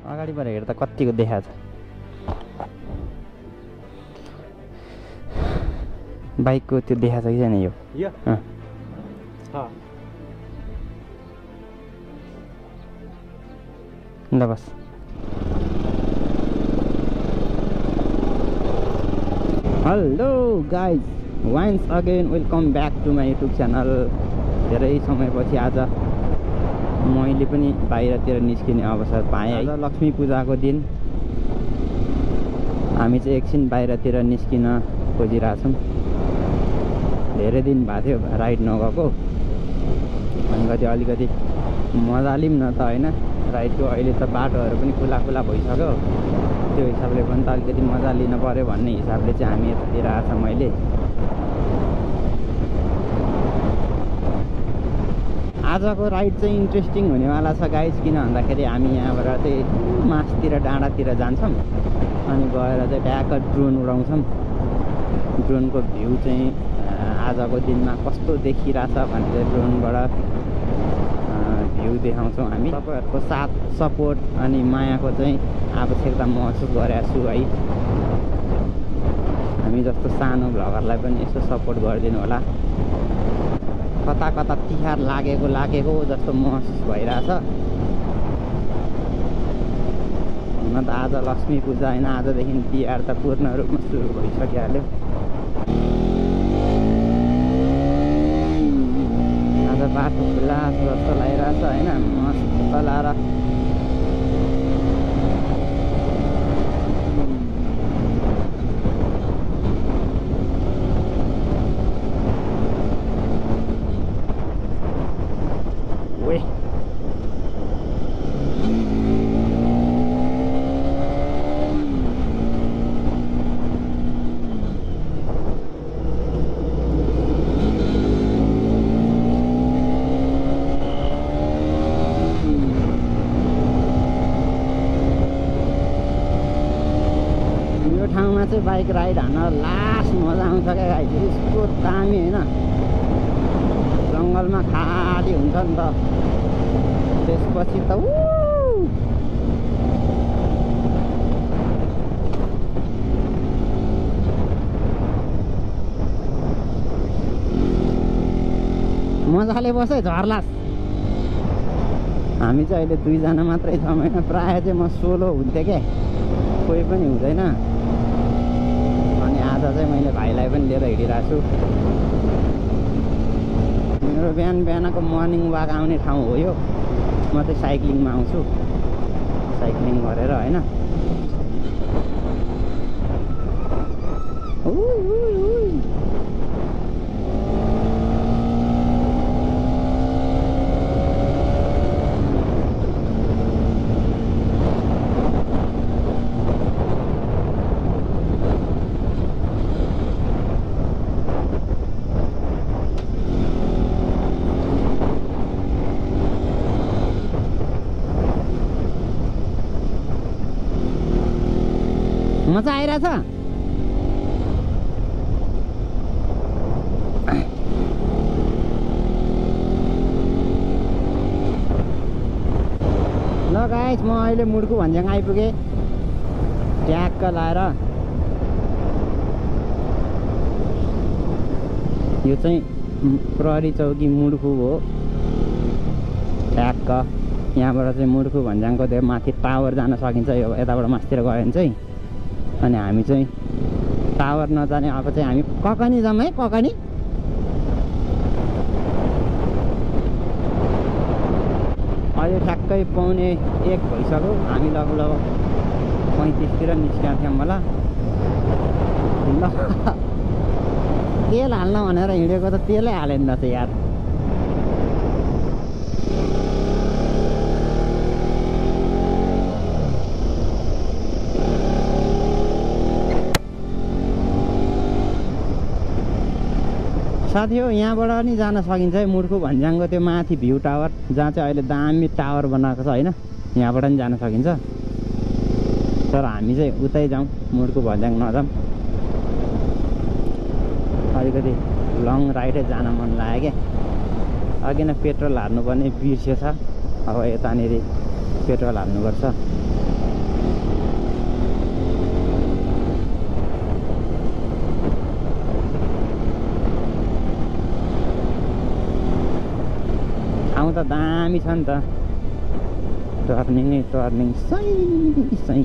अगाडिबाट हेर्दा कतिको देखाछ बाइकको त्यो देखाछ कि छैन यो ल बस hello guys once again welcome back to my YouTube channel. धेरै समयपछि आज मैले पनि बाहिरतिर निस्किने अवसर पाएँ। आज लक्ष्मी पूजाको दिन हामी चाहिँ एकछिन बाहिरतिर निस्किन खोजिरहेछौँ। धेरै दिन भएको थियो राइड नगएको, अनि अलिकति मजा लिऊँ न त होइन राइडको। अहिले त बाटोहरू पनि खुला खुला भइसक्यो, त्यो हिसाबले पनि त अलिकति मजा लिन पऱ्यो भन्ने हिसाबले चाहिँ हामी यतातिर आएको छ। मैले आजको राइड चाहिँ इन्ट्रेस्टिङ हुनेवाला छ गाइज, किन भन्दाखेरि हामी यहाँबाट चाहिँ मासतिर डाँडातिर जान्छौँ अनि गएर चाहिँ ट्याक्क ड्रोन उडाउँछौँ। ड्रोनको भ्यू चाहिँ आजको दिनमा कस्तो देखिरहेछ भने चाहिँ ड्रोनबाट भ्यू देखाउँछौँ हामी। तपाईँहरूको साथ सपोर्ट अनि मायाको चाहिँ आवश्यकता महसुस गरेको छु है। हामी जस्तो सानो भ्लगरलाई पनि यसो सपोर्ट गरिदिनु होला। कता कता तिहार लागेको जस्तो महसुस भइरहेछ। हुन त आज लक्ष्मी पूजा होइन, आजदेखि तिहार त पूर्ण रूपमा सुरु भइसकिहाल्यो। आज बाटो खुला जस्तो लागिरहेछ होइन, मस्त चलाएर चाहिँ बाइक राइड हान्न लास्ट मजा आउँछ क्या गाइस। यस्तो दामी होइन, जङ्गलमा खाली हुन्छ नि त, त्यसपछि त मजाले बस है झर्लास। हामी चाहिँ अहिले दुईजना मात्रै छौँ होइन, प्रायः चाहिँ म सोलो हुन्थेँ क्या, कोही पनि हुँदैन। आज चाहिँ मैले भाइलाई पनि लिएर हिँडिरहेको छु। मेरो बिहानको मर्निङ वाक आउने ठाउँ हो यो। म चाहिँ साइक्लिङमा आउँछु, साइक्लिङ गरेर होइन। मजा आइरहेछ। ल गाइस, म अहिले मुड्कु भन्ज्याङ आइपुगेँ। ट्याक्क लाएर यो चाहिँ प्रहरी चौकी मुड्कु हो। ट्याक्क यहाँबाट चाहिँ मुड्कु भन्ज्याङको त्यो माथि टावर जान सकिन्छ। यो यताबाट मास्तिर गयो भने चाहिँ। अनि हामी चाहिँ टावर नजाने अब चाहिँ हामी ककनी जाऊँ है। ककनी अहिले ठ्याक्कै 1:45 भइसक्यो। हामी लगभग 35 निस्केका थियौँ होला। ल तेल हाल्न भनेर हिँडेको त तेलै हालेन रहेछ यार। साथी हो, यहाँबाट नि जान सकिन्छ है मुड्कु भन्ज्याङको त्यो माथि भ्यू टावर, जहाँ चाहिँ अहिले दामी टावर बनाएको छ होइन। यहाँबाट नि जान सकिन्छ, तर हामी चाहिँ उतै जाउँ, मुड्कु भन्ज्याङ नजाउँ। अलिकति लङ राइडै जान मन लाग्यो क्या। अघि नै पेट्रोल हाल्नुपर्ने बिर्सेछ, अब यतानिर पेट्रोल हाल्नुपर्छ। ठाउँ त दामी छ नि त टर्निङै टर्निङ सही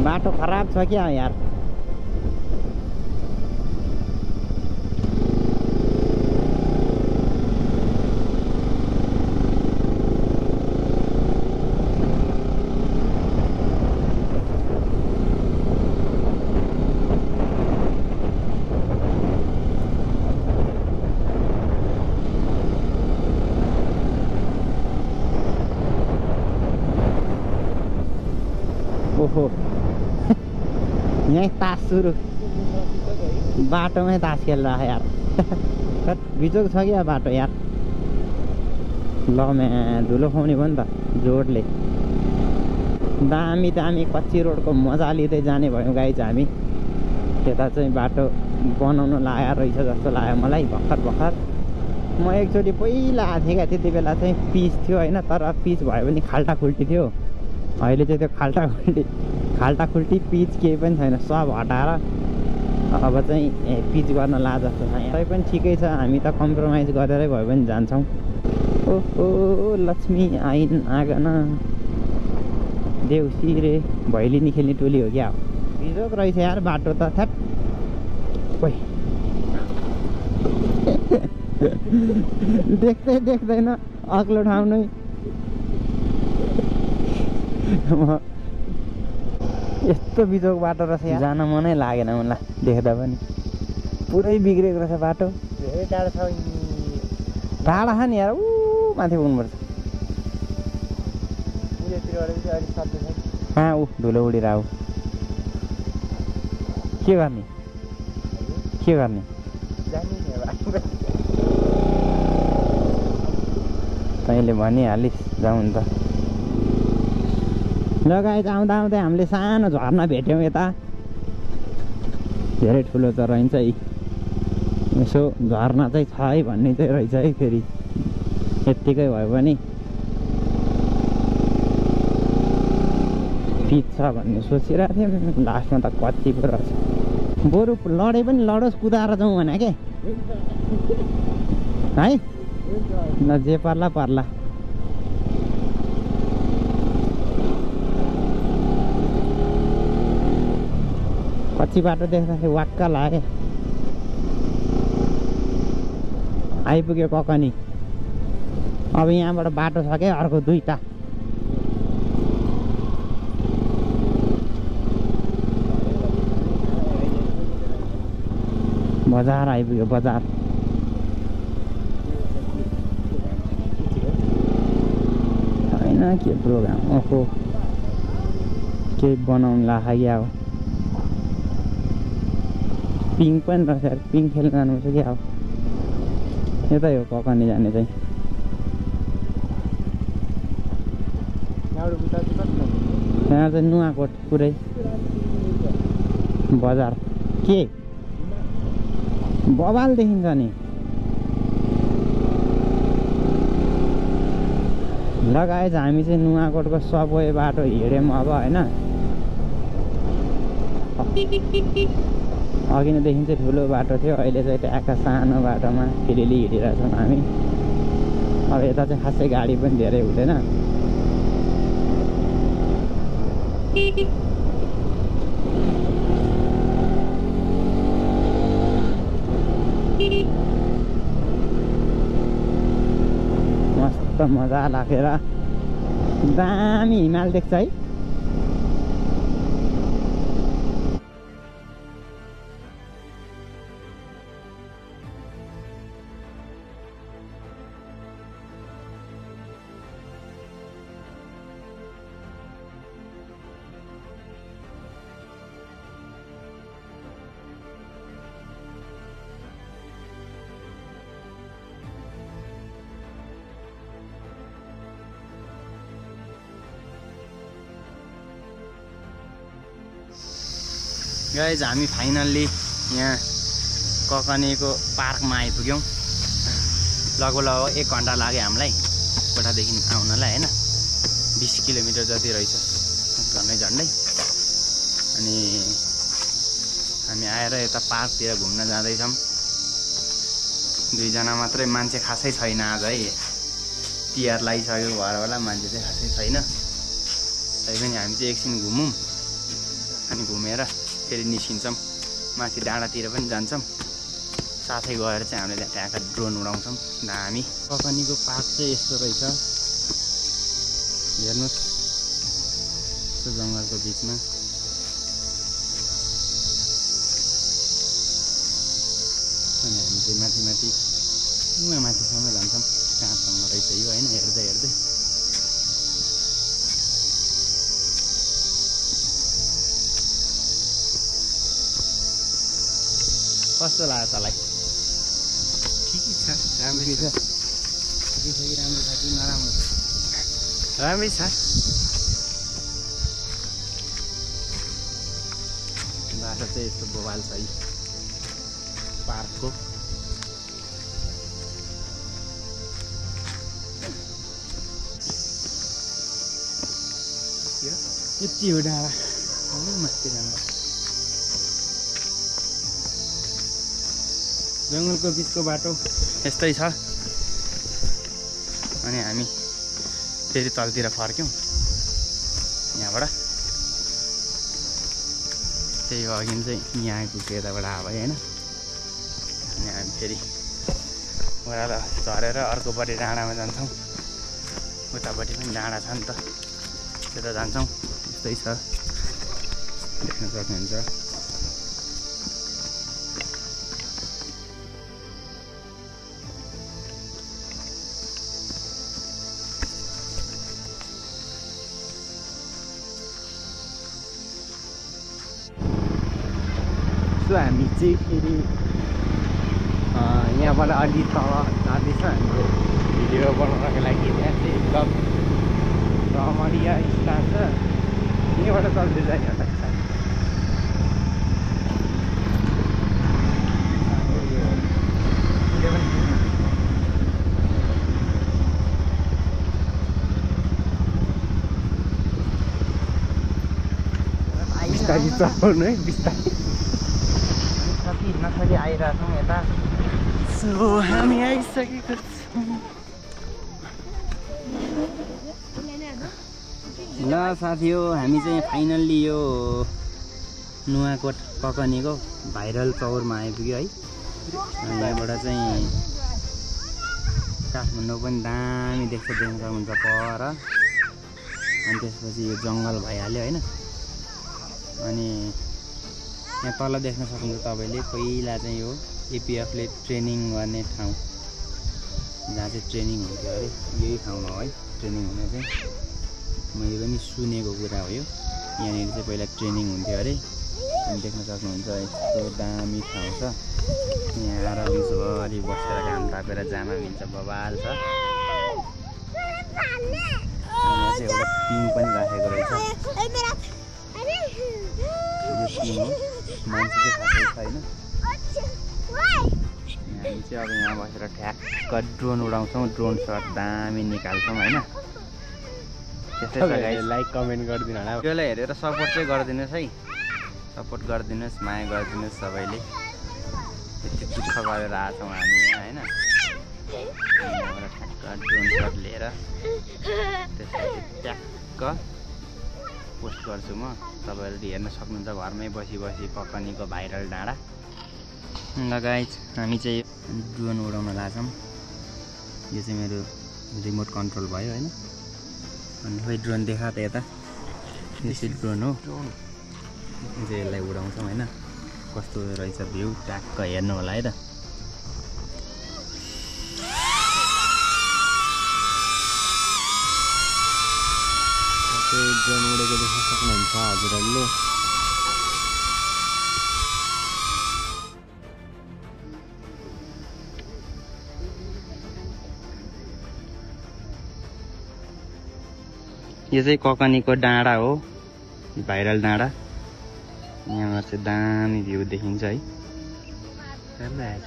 बाटो खराब छ क्या यार ओहो यहीँ तास सुरु बाटोमै तास खेलिरहेको यार बिजोग छ क्या बाटो यार ल म्या धुलो खुवाउने भयो नि त जोडले दामी दामी कच्ची रोडको मजा लिँदै जाने भयौँ गाइज हामी त्यता चाहिँ बाटो बनाउनु लागेको रहेछ जस्तो लाग्यो मलाई भर्खर म एकचोटि पहिला आएको थिएँ क्या त्यति बेला चाहिँ पिच थियो होइन तर पिच भयो भने खाल्टाखुल्टी थियो अहिले चाहिँ त्यो खाल्टाखुल्टी पिच केही पनि छैन सब हटाएर अब चाहिँ पिच गर्न ला जस्तो छ यहाँ पनि ठिकै छ हामी त कम्प्रोमाइज गरेरै भयो भने जान्छौँ ओहो लक्ष्मी आइन् आगन देउसी रे भैलिनी खेल्ने टोली हो क्या बिजोक रहेछ यार बाटो त थ्याट देख्दैन अग्लो ठाउँ नै यस्तो बिजोक बाटो रहेछ यार जान मनै लागेन मलाई देख्दा पनि पुरै बिग्रेको रहेछ बाटो धेरै टाढो छ टाढा छ नि यार ऊ माथि पुग्नुपर्छ कहाँ ऊ धुलो उडिरहेको के गर्ने तैँले भनिहालिस् जाउँ नि त ल गाइस आउँदा आउँदै हामीले सानो झर्ना भेट्यौँ यता धेरै ठुलो त रहन्छ है यसो झर्ना चाहिँ छ है भन्ने चाहिँ रहेछ है फेरि यत्तिकै भयो भने पिच छ भन्ने सोचिरहेको थिएँ लास्टमा त कति पो रहेछ बरु लडे पनि लडोस् कुदाएर जाउँ भने के है ल जे पर्ला पर्ला कच्ची बाटो देख्दाखेरि वाक्क लाग्यो आइपुग्यो ककनी अब यहाँबाट बाटो छ क्या अर्को दुईटा बजार आइपुग्यो बजार होइन के प्रोग्राम ओहो के बनाउनु लाग्यो अब पिङ पनि रहेछ पिङ खेल्न जानुपर्छ क्या अब यतै हो ककनी जाने चाहिँ यहाँ चाहिँ नुवाकोट पुरै बजार के बबाल देखिन्छ नि लगाएछ हामी चाहिँ नुवाकोटको सबवे बाटो हिँड्यौँ अब होइन अघि नैदेखि चाहिँ ठुलो बाटो थियो अहिले चाहिँ ट्याक्क सानो बाटोमा फेरि हिँडिरहेछौँ हामी अब यता चाहिँ खासै गाडी पनि धेरै हुँदैन कस्तो मजा लागेर दामी हिमाल देख्छ है। गाइज हामी फाइनल्ली यहाँ ककनीको पार्कमा आइपुग्यौँ। लगभग 1 घन्टा लाग्यो हामीलाई कोठादेखि आउनलाई होइन। 20 किलोमिटर जति रहेछ झन्डै झन्डै। अनि हामी आएर यता पार्कतिर घुम्न जाँदैछौँ। 2 जना मात्रै, मान्छे खासै छैन आज है। तिहार लागिसक्यो भएर होला, मान्छे चाहिँ खासै छैन। तैपनि हामी चाहिँ एकछिन घुमौँ अनि घुमेर फेरि निस्किन्छौँ। माथि डाँडातिर पनि जान्छौँ। साथै गएर चाहिँ हामीले त्यहाँ ड्रोन उडाउँछौँ। दामी ककनीको पार्क चाहिँ यस्तो रहेछ, हेर्नुहोस्। यस्तो जङ्गलको बिचमा अनि हामी चाहिँ माथि माथिसम्म जान्छौँ। कहाँसम्म रहेछ यो होइन, हेर्दै हेर्दै। कस्तो लाग्यो तँलाई? ठिकै छ, राम्रै छ। ठिकै छ कि राम्रो छ कि नराम्रो? राम्रै छ। बाटो चाहिँ यस्तो बोबाल छ है पार्कको। यति हो डाँडा, मस्ती राम्रो। जङ्गलको बिचको बाटो यस्तै छ। अनि हामी फेरि तलतिर फर्क्यौँ यहाँबाट। त्यही हो अघि चाहिँ यहाँ आइपुग्यो यताबाट हावा होइन। अनि हामी फेरि ओह्रालो झरेर अर्कोपट्टि डाँडामा जान्छौँ। उतापट्टि पनि डाँडा छ नि त, त्यता जान्छौँ। यस्तै छ, देख्न सक्नुहुन्छ। हामी चाहिँ फेरि यहाँबाट अलि तल जाँदैछ हाम्रो भिडियो बनाउनको लागि। यहाँ चाहिँ एकदम रमणीय स्थान छ। यहाँबाट चल्दै जाने होला बिस्तारै चलाउनु है, बिस्तारै। नसरी आइरहेछौँ यता। सो हामी आइसकेको छौँ। ल साथी हो, हामी चाहिँ फाइनल्ली यो नुवाकोट ककनीको भाइरल चौरमा आइपुग्यो है। यहाँबाट चाहिँ काठमाडौँ पनि दामी देख्न सक्नुहुन्छ पर। अनि त्यसपछि यो जङ्गल भइहाल्यो होइन। अनि यहाँ तल देख्न सक्नुहुन्छ तपाईँले, पहिला चाहिँ यो एपिएफले ट्रेनिङ गर्ने ठाउँ, जहाँ चाहिँ ट्रेनिङ हुन्थ्यो अरे। यही ठाउँमा हो है ट्रेनिङ हुने चाहिँ। मैले पनि सुनेको कुरा हो यो। यहाँनिर चाहिँ पहिला ट्रेनिङ हुन्थ्यो अरे। अनि देख्न सक्नुहुन्छ यस्तो दामी ठाउँ छ। यहाँ आएर विश्वभरि बसेर घाम तापेर जामा मिल्छ, बबाल छ। यहाँ चाहिँ एउटा पिङ पनि राखेको रहेछ। मान्छे चाहिँ खासै छैन। हामी चाहिँ अब यहाँ बसेर ठ्याक्क ड्रोन उडाउँछौँ। ड्रोन सट दामी निकाल्छौँ होइन। त्यस्तै छ गाइस। लाइक कमेन्ट गरिदिनु होला। भिडियोलाई हेरेर सपोर्ट चाहिँ गरिदिनुहोस् है। सपोर्ट गरिदिनुहोस्, माया गरिदिनुहोस् सबैले। यति दुःख गरेर आएछौँ हामी यहाँ होइन। यहाँबाट ठ्याक्क ड्रोन सट लिएर त्यसपछि ट्याक्क पोस्ट गर्छु म। तपाईँहरूले हेर्न सक्नुहुन्छ घरमै बसी बसी ककनीको भाइरल डाँडा। ल गाइज, हामी चाहिँ ड्रोन उडाउन लाग्छौँ। यो चाहिँ मेरो रिमोट कन्ट्रोल भयो होइन अनि खोइ ड्रोन देखा त यता यो चाहिँ ड्रोन हो चाहिँ यसलाई उडाउँछौँ होइन कस्तो रहेछ भ्यू ट्याक्क हेर्नु होला है त ड्रोन उडेको देख्न सक्नुहुन्छ हजुरहरूले यो चाहिँ ककनीको डाँडा हो भाइरल डाँडा यहाँबाट चाहिँ दामी भ्यू देखिन्छ है राम्रो आएछ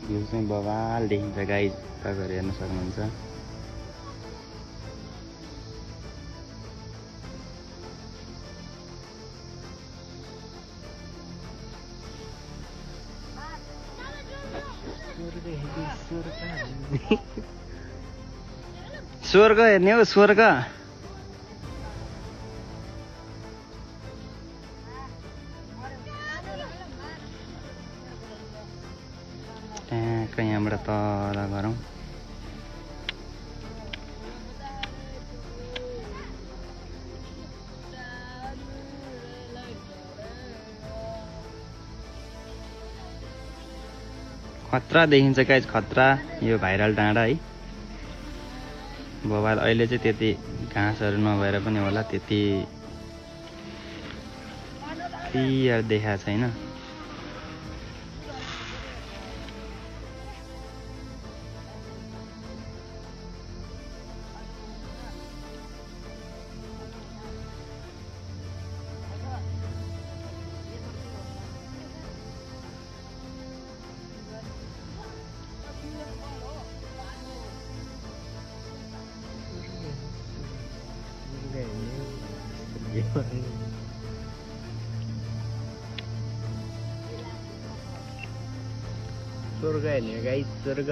भ्यू चाहिँ बवाल देखिन्छ गाइज तपाईँहरू हेर्न सक्नुहुन्छ स्वर्ग हेर्ने हो स्वर्ग ट्याक्क यहाँबाट तल गरौँ खतरा देखिन्छ गाइज खतरा यो भाइरल डाँडा है बबाल अहिले चाहिँ त्यति घाँसहरू नभएर पनि होला त्यति क्लियर देखाएको छैन स्वर्ग हेर्ने गाइस स्वर्ग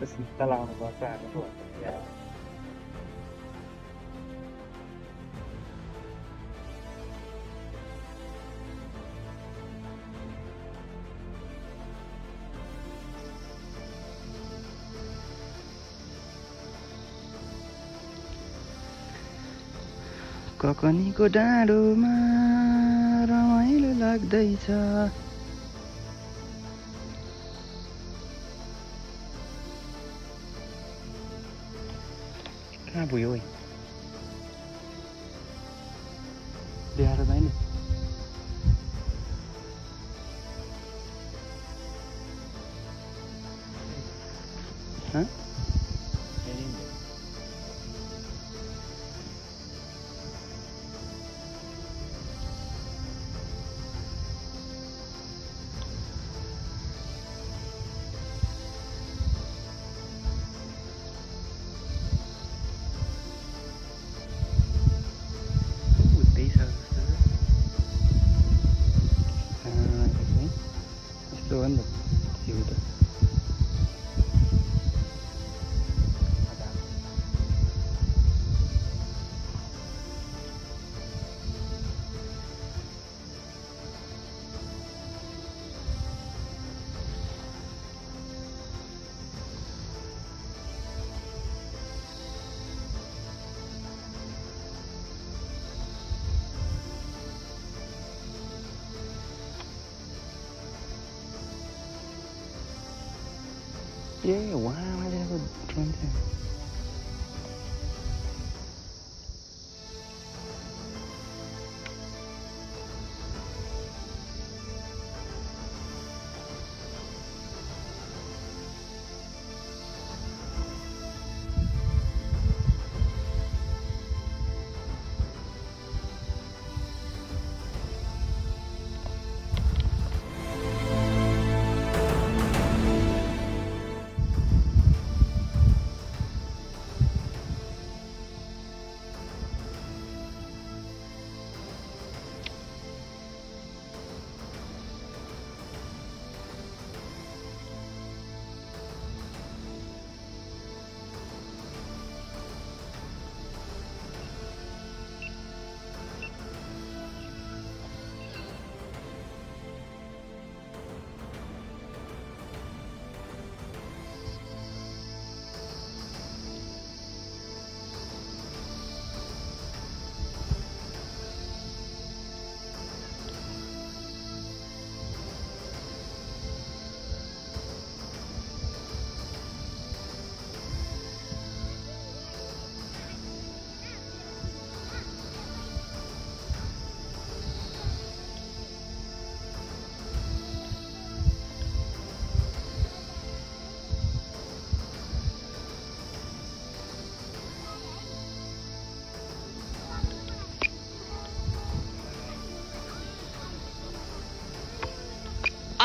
सिक्का लाउनु पर्छ हामीहरू ककनीको डाँडोमा रमाइलो लाग्दैछ कहाँ पुग्यो ओइ देखाएर छैन यस्तो हो नि त जिउ त ए वहाँ ल्याएको ड्रोन चाहिँ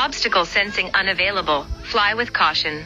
Obstacle sensing unavailable. Fly with caution.